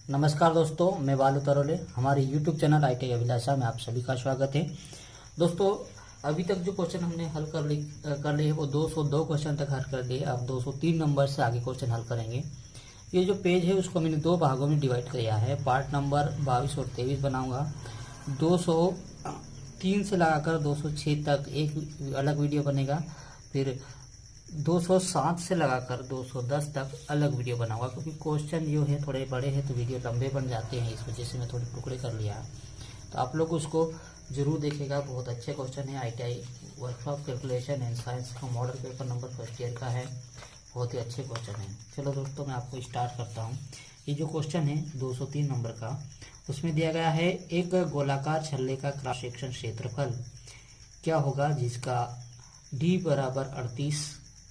नमस्कार दोस्तों, मैं बालू तरोले। हमारे YouTube चैनल ITI अभिलाषा में आप सभी का स्वागत है। दोस्तों, अभी तक जो क्वेश्चन हमने हल कर लिए वो 202 क्वेश्चन तक हल कर लिए। अब 203 नंबर से आगे क्वेश्चन हल करेंगे। ये जो पेज है उसको मैंने दो भागों में डिवाइड किया है। पार्ट नंबर 22 और 23 बनाऊंगा। 203 से लगाकर 206 तक एक अलग वीडियो बनेगा। फिर 207 से लगाकर 210 तक अलग वीडियो बनाऊंगा, क्योंकि क्वेश्चन जो है थोड़े बड़े हैं तो वीडियो लंबे बन जाते हैं। इस वजह से मैं थोड़े टुकड़े कर लिया। तो आप लोग उसको जरूर देखेगा। बहुत अच्छे क्वेश्चन है। ITI workshop calculation and science का model paper number first year का है। बहुत ही अच्छे क्वेश्चन है। चलो दोस्तों, मैं आपको स्टार्ट करता हूँ। ये जो क्वेश्चन है 203 नंबर का, उसमें दिया गया है एक गोलाकार छल्ले का क्रॉस सेक्शन क्षेत्रफल क्या होगा जिसका D बराबर 38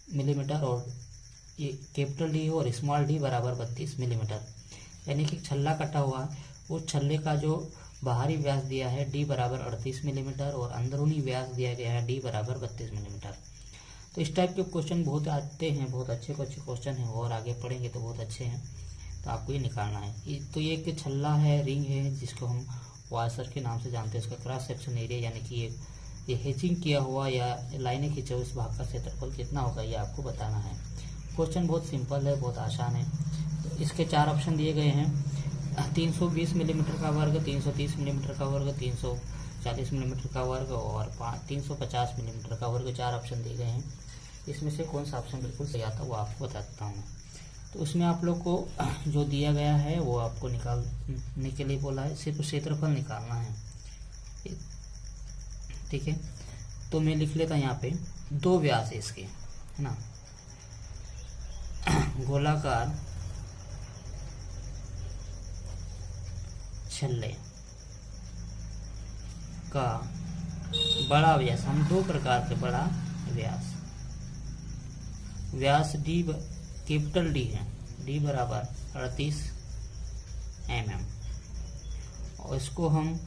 मिलीमीटर और ये कैपिटल D और स्मॉल d बराबर 32 मिलीमीटर। यानी कि छल्ला कटा हुआ है, उस छल्ले का जो बाहरी व्यास दिया है D बराबर 38 मिलीमीटर और अंदरूनी व्यास दिया गया है D बराबर 32 मिलीमीटर। तो इस टाइप के क्वेश्चन बहुत आते हैं, बहुत अच्छे क्वेश्चन हैं और आगे पढ़ेंगे तो बहुत अच्छे हैं। तो आपको ये निकालना है। तो ये एक छल्ला है, रिंग है, जिसको हम वाशर के नाम से जानते हैं। इसका क्रॉस सेक्शन एरिया यानी कि ये हेचिंग किया हुआ या लाइनें खींचे हुए इस भाग का क्षेत्रफल कितना होगा, ये आपको बताना है। क्वेश्चन बहुत सिंपल है, बहुत आसान है। तो इसके चार ऑप्शन दिए गए हैं। 320 मिलीमीटर का वर्ग, 330 मिलीमीटर का वर्ग, 340 मिलीमीटर का वर्ग और 350 मिलीमीटर का वर्ग। चार ऑप्शन दिए गए हैं। इसमें से कौन सा ऑप्शन बिल्कुल सही आता है वो आपको बताता हूँ। तो उसमें आप लोग को जो दिया गया है वो आपको निकालने के लिए बोला है। सिर्फ क्षेत्रफल निकालना है, ठीक है। तो मैं लिख लेता यहाँ पे दो व्यास है इसके, है ना। गोलाकार छल्ले का बड़ा व्यास, हम दो प्रकार के बड़ा व्यास D कैपिटल D है, D बराबर 38 mm और इसको हम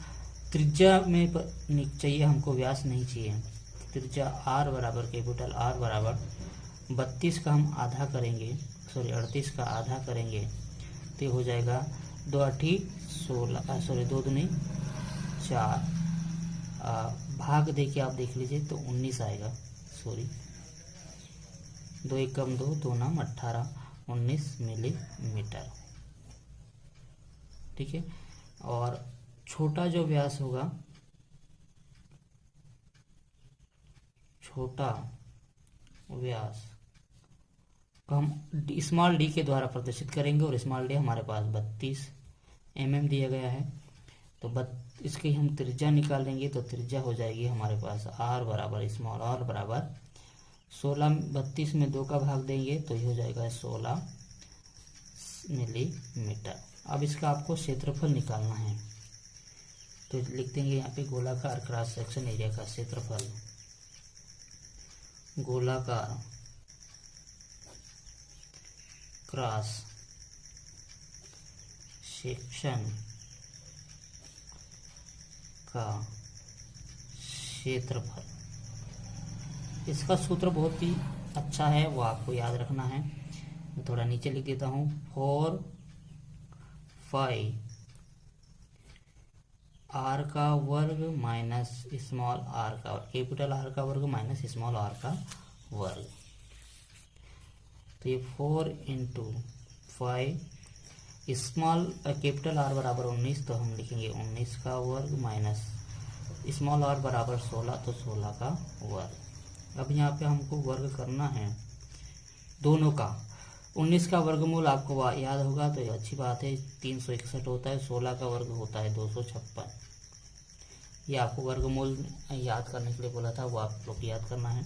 त्रिज्या में चाहिए, हमको व्यास नहीं चाहिए। त्रिज्या R बराबर कैपिटल R बराबर 32 का हम आधा करेंगे, 38 का आधा करेंगे तो हो जाएगा 2 8 16 2 दूनी 4 भाग देखिए, आप देख लीजिए तो 19 आएगा। 2 1 कम 2 2 नाम 18 19 मिलीमीटर, ठीक है। और छोटा जो व्यास होगा, छोटा व्यास को हम स्मॉल d के द्वारा प्रदर्शित करेंगे और स्मॉल d हमारे पास 32 mm दिया गया है। तो इसकी हम त्रिज्या निकालेंगे तो त्रिज्या हो जाएगी हमारे पास r बराबर स्मॉल r बराबर 16। 32 में 2 का भाग देंगे तो ये हो जाएगा 16 मिलीमीटर। अब इसका आपको क्षेत्रफल निकालना है। तो लिख देंगे यहाँ पे गोलाकार क्रॉस सेक्शन एरिया का क्षेत्रफल। गोलाकार क्रॉस सेक्शन का क्षेत्रफल, इसका सूत्र बहुत ही अच्छा है, वो आपको याद रखना है। मैं थोड़ा नीचे लिख देता हूँ। 4 5 r का वर्ग माइनस स्मॉल r का वर्ग, कैपिटल R का वर्ग माइनस स्मॉल r का वर्ग। तो ये 4 इंटू 5 स्मॉल कैपिटल R बराबर 19, तो हम लिखेंगे 19 का वर्ग माइनस स्मॉल r बराबर 16, तो 16 का वर्ग। अब यहाँ पे हमको वर्ग करना है दोनों का। 19 का वर्गमूल आपको याद होगा तो ये अच्छी बात है, 361 होता है। 16 का वर्ग होता है 256। ये आपको वर्गमूल याद करने के लिए बोला था, वो आप लोग याद करना है।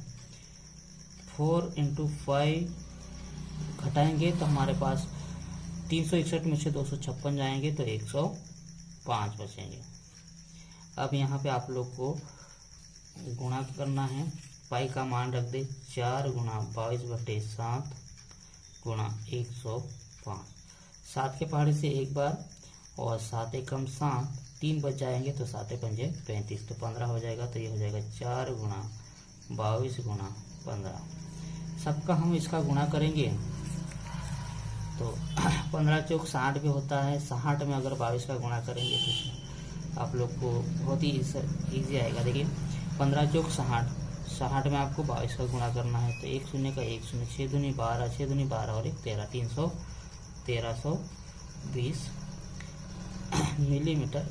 4 इंटू 5 घटाएंगे तो हमारे पास 361 में से 256 जाएंगे तो 105 बचेंगे। अब यहाँ पे आप लोग को गुणा करना है। पाई का मान रख दे 4 गुणा 22/7 गुणा 105। 7 के पहाड़े से एक बार और 7 एकम 7, 3 बच जाएंगे तो 7 पंजे 35, तो 15 हो जाएगा। तो ये हो जाएगा 4 गुणा 22 गुणा 15। सबका हम इसका गुणा करेंगे तो 15 चौक 60 भी होता है। 60 में अगर 22 का गुणा करेंगे तो आप लोग को बहुत ही ईजी आएगा। देखिए 15 चौक 60, 60 में आपको 22 का गुणा करना है। तो 1 शून्य का 1 शून्य, 6 दूनी 12, 6 दूनी 12 और 1 13, 1320 मिलीमीटर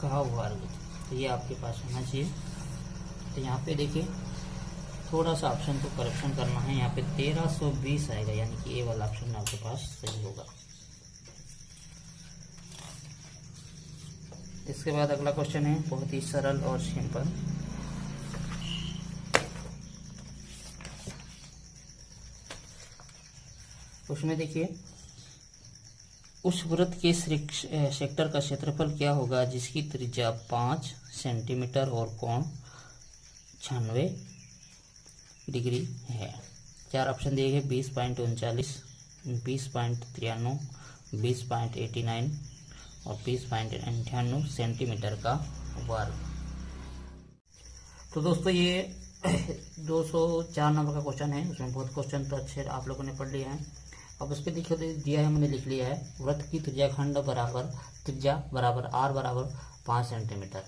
का वर्ग। तो ये आपके पास होना चाहिए। तो यहाँ पे देखिए थोड़ा सा ऑप्शन को करेक्शन करना है। यहाँ पे 1320 आएगा, यानी कि ये वाला ऑप्शन आपके पास सही होगा। इसके बाद अगला क्वेश्चन है बहुत ही सरल और सिंपल। उसमें देखिए उस वृत्त के सेक्टर का क्षेत्रफल क्या होगा जिसकी त्रिज्या 5 सेंटीमीटर और कोण 96 डिग्री है। 4 ऑप्शन दिए गए 20.39, 20.93, 20.89 और 20.98 सेंटीमीटर का वर्ग। तो दोस्तों ये 204 नंबर का क्वेश्चन है। उसमें बहुत क्वेश्चन तो अच्छे आप लोगों ने पढ़ लिया है। अब उस पर देखिए दिया है, हमने लिख लिया है वृत्त की त्रिज्या खंड बराबर त्रिज्या बराबर r बराबर 5 सेंटीमीटर,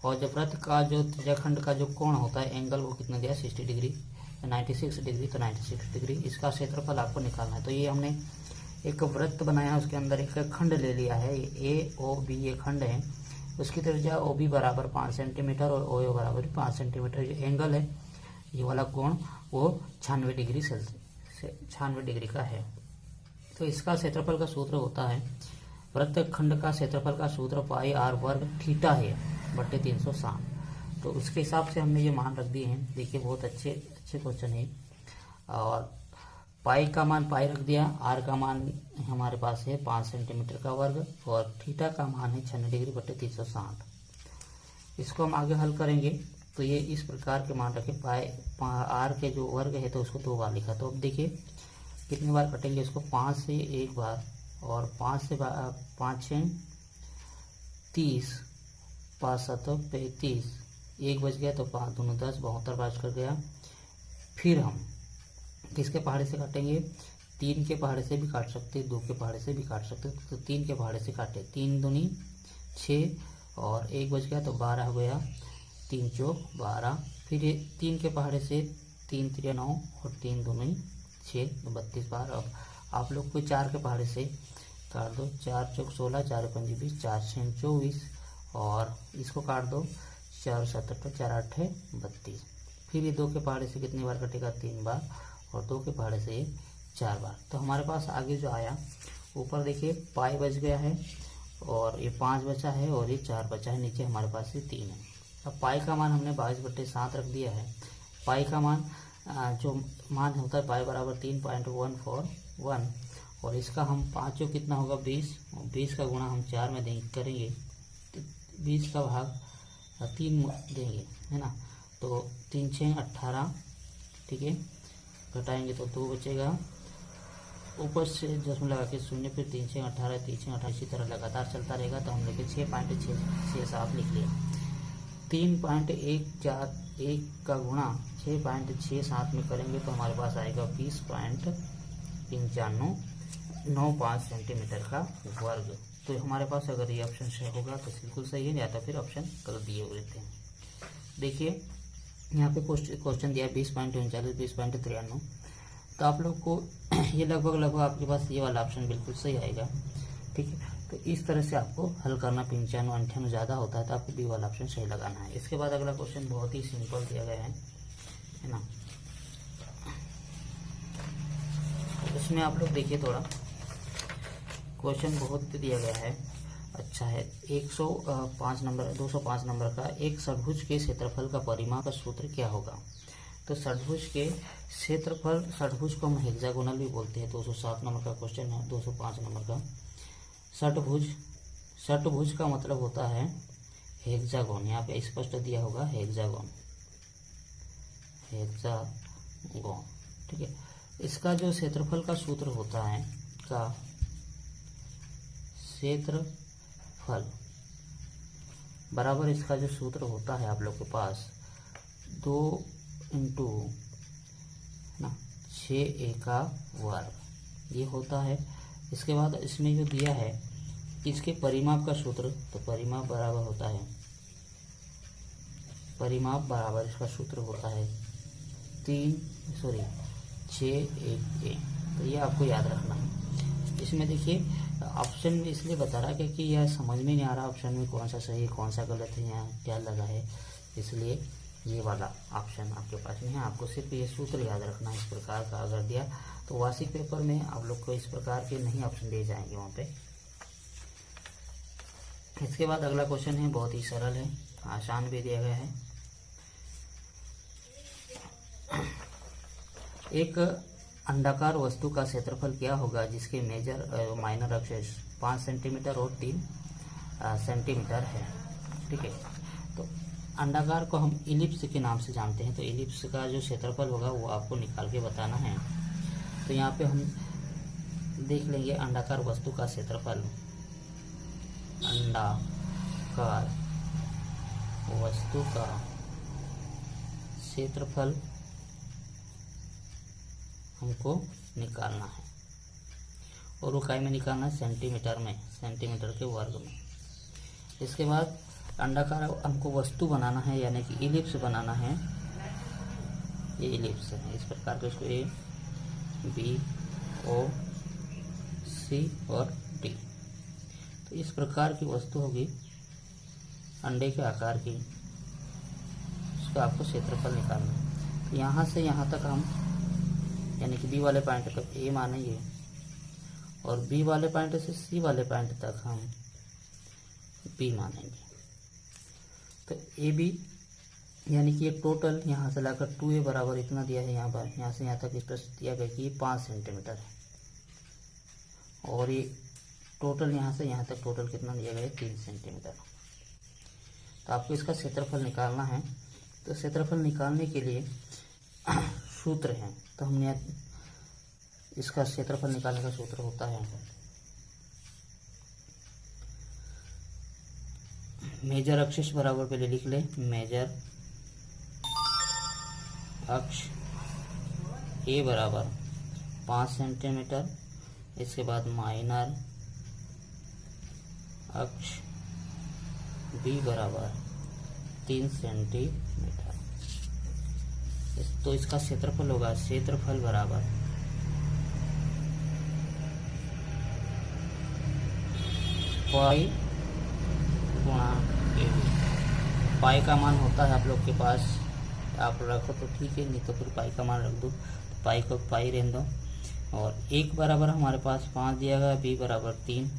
और जब वृत्त का जो त्रिज्या खंड का जो कोण होता है एंगल वो कितना दिया 60 डिग्री, 96 डिग्री। तो 96 डिग्री इसका क्षेत्रफल आपको निकालना है। तो ये हमने एक वृत्त बनाया है, उसके अंदर एक खंड ले लिया है, ए ओ बी ये खंड है। उसकी त्रिज्या ओ बी बराबर 5 सेंटीमीटर और ओ ए बराबर 5 सेंटीमीटर। जो एंगल है ये वाला कोण वो 96 डिग्री 96 डिग्री का है। तो इसका क्षेत्रफल का सूत्र होता है, वृत्त खंड का क्षेत्रफल का सूत्र पाई आर वर्ग थीटा है बट्टे 360। तो उसके हिसाब से हमने ये मान रख दिए हैं। देखिए बहुत अच्छे क्वेश्चन है। और पाई का मान पाई रख दिया, आर का मान हमारे पास है 5 सेंटीमीटर का वर्ग और थीटा का मान है 96 डिग्री बट्टे 360। इसको हम आगे हल करेंगे तो ये इस प्रकार के मान रखे। पाई आर के जो वर्ग है तो उसको 2 बार लिखा। तो अब देखिए कितनी बार कटेंगे इसको, 5 से 1 बार और 5 से 5 6 30, 5 7 35, 1 बच गया तो 5 दूनी 10, 72 बार कर गया। फिर हम किसके पहाड़े से काटेंगे, 3 के पहाड़े से भी काट सकते, 2 के पहाड़े से भी काट सकते। तो 3 के पहाड़े से काटे, 3 दूनी 6 और 1 बच गया तो 12 हो गया, 3 चौक 12। फिर ये 3 के पहाड़े से 3 3 9 और 3 दूनी 6 तो 32 बार। अब आप लोग को 4 के पहाड़े से काट दो, 4 चौक 16, 4 5 20, 4 6 24 और इसको काट दो, 4 7 4 8 32। फिर ये 2 के पहाड़े से कितनी बार कटेगा, 3 बार और 2 के पहाड़े से 4 बार। तो हमारे पास आगे जो आया ऊपर देखिए पाई बच गया है और ये 5 बचा है और ये 4 बचा है, नीचे हमारे पास ये 3 है। अब पाई का मान हमने 22/7 रख दिया है। पाई का मान जो मान होता है पाई बराबर 3.141 और इसका हम 5 कितना होगा 20, और 20 का गुणा हम 4 में करेंगे, 20 का भाग 3 देंगे, है ना। तो 3 6 18, ठीक है, घटाएंगे तो 2 बचेगा, ऊपर से दशमलव लगा के 0, फिर 3 6 18, 3 6 18, इसी तरह लगातार चलता रहेगा। तो हम लेके 6.667 लिख लिया। 3.141 का गुणा 6.67 में करेंगे तो हमारे पास आएगा 20.9595 सेंटीमीटर का वर्ग। तो हमारे पास अगर ये ऑप्शन सही होगा तो बिल्कुल सही है, या तो फिर ऑप्शन गलत दिए हुए थे। देखिए यहाँ पे क्वेश्चन दिया 20.39, 20.93। तो आप लोग को ये लगभग आपके पास ये वाला ऑप्शन बिल्कुल सही आएगा, ठीक है। तो इस तरह से आपको हल करना, 95 98 ज़्यादा होता है तो आपको बी वाला ऑप्शन सही लगाना है। इसके बाद अगला क्वेश्चन बहुत ही सिंपल दिया गया है ना। इसमें आप लोग देखिए थोड़ा क्वेश्चन बहुत दिया गया है, अच्छा है। 205 नंबर का एक षट्भुज के क्षेत्रफल का परिमाप का सूत्र क्या होगा। तो षट्भुज के क्षेत्रफल, षट्भुज को हम हेक्सागोनल भी बोलते हैं। 207 नंबर का क्वेश्चन है। 205 नंबर का षट्भुज का मतलब होता है हेक्सागोन। यहाँ पे स्पष्ट दिया होगा हेक्सागोन, ठीक है। इसका जो क्षेत्रफल का सूत्र होता है का क्षेत्रफल बराबर इसका जो सूत्र होता है आप लोग के पास 2 इंटू 6a का वर्ग, ये होता है इसके बाद इसमें जो दिया है इसके परिमाप का सूत्र, तो परिमाप बराबर होता है, परिमाप बराबर इसका सूत्र होता है 6 1 तो ये आपको याद रखना है। इसमें देखिए ऑप्शन में इसलिए बता रहा है क्योंकि यह समझ में नहीं आ रहा ऑप्शन में कौन सा सही है कौन सा गलत है, यहाँ क्या लगा है, इसलिए ये वाला ऑप्शन आपके पास नहीं है। आपको सिर्फ ये सूत्र याद रखना है। इस प्रकार का अगर दिया तो वार्षिक पेपर में आप लोग को इस प्रकार के नहीं ऑप्शन दिए जाएंगे वहाँ पे। इसके बाद अगला क्वेश्चन है, बहुत ही सरल है, आसान भी दिया गया है। एक अंडाकार वस्तु का क्षेत्रफल क्या होगा जिसके मेजर माइनर अक्षेश 5 सेंटीमीटर और 3 सेंटीमीटर है। ठीक है, तो अंडाकार को हम इलिप्स के नाम से जानते हैं, तो इलिप्स का जो क्षेत्रफल होगा वो आपको निकाल के बताना है। तो यहाँ पे हम देख लेंगे अंडाकार वस्तु का क्षेत्रफल, अंडाकार वस्तु का क्षेत्रफल हमको निकालना है और वो काय में निकालना है, सेंटीमीटर में, सेंटीमीटर के वर्ग में। इसके बाद अंडाकार हमको वस्तु बनाना है यानी कि इलिप्स बनाना है। ये इलिप्स है, इस प्रकार के इसको ए बी ओ सी और डी, तो इस प्रकार की वस्तु होगी अंडे के आकार की, उसका आपको क्षेत्रफल निकालना है। तो यहाँ से यहाँ तक हम यानी कि बी वाले पॉइंट तक ए मानेंगे और बी वाले पॉइंट से सी वाले पॉइंट तक हम बी मानेंगे। तो ए बी यानी कि ये टोटल यहाँ से लाकर 2a बराबर इतना दिया है, यहाँ पर यहाँ से यहाँ तक इस पर दिया गया कि ये 5 सेंटीमीटर है और ये टोटल यहाँ से यहाँ तक टोटल कितना दिया गया है, 3 सेंटीमीटर। तो आपको इसका क्षेत्रफल निकालना है। तो क्षेत्रफल निकालने के लिए सूत्र है, तो हमने इसका क्षेत्रफल निकालने का सूत्र होता है मेजर अक्ष बराबर, पहले लिख ले मेजर अक्ष ए बराबर 5 सेंटीमीटर, इसके बाद माइनर अक्ष बी बराबर 3 सेंटीमीटर। तो इसका क्षेत्रफल होगा, क्षेत्रफल बराबर पाई गुणा ए बी। पाई का मान होता है आप लोग के पास, आप रखो तो ठीक है, नहीं तो फिर पाई का मान रख दो, तो पाई को पाई रहने दो। और एक बराबर हमारे पास 5 दिया गया, बी बराबर 3,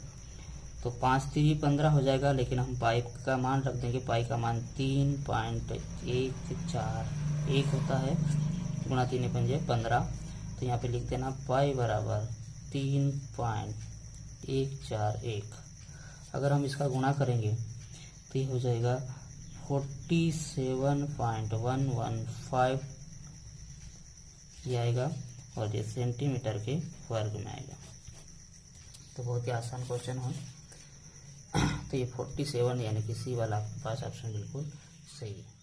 तो 5 3 15 हो जाएगा, लेकिन हम पाई का मान रख देंगे, पाई का मान 3.141 होता है, गुणा 3 पंजे 15। तो यहाँ पे लिख देना पाई बराबर 3.141। अगर हम इसका गुणा करेंगे तो ये हो जाएगा 47.115 ये आएगा और ये सेंटीमीटर के वर्ग में आएगा। तो बहुत ही आसान क्वेश्चन है। तो ये 47 यानी कि सी वाला आपके पास ऑप्शन बिल्कुल सही है।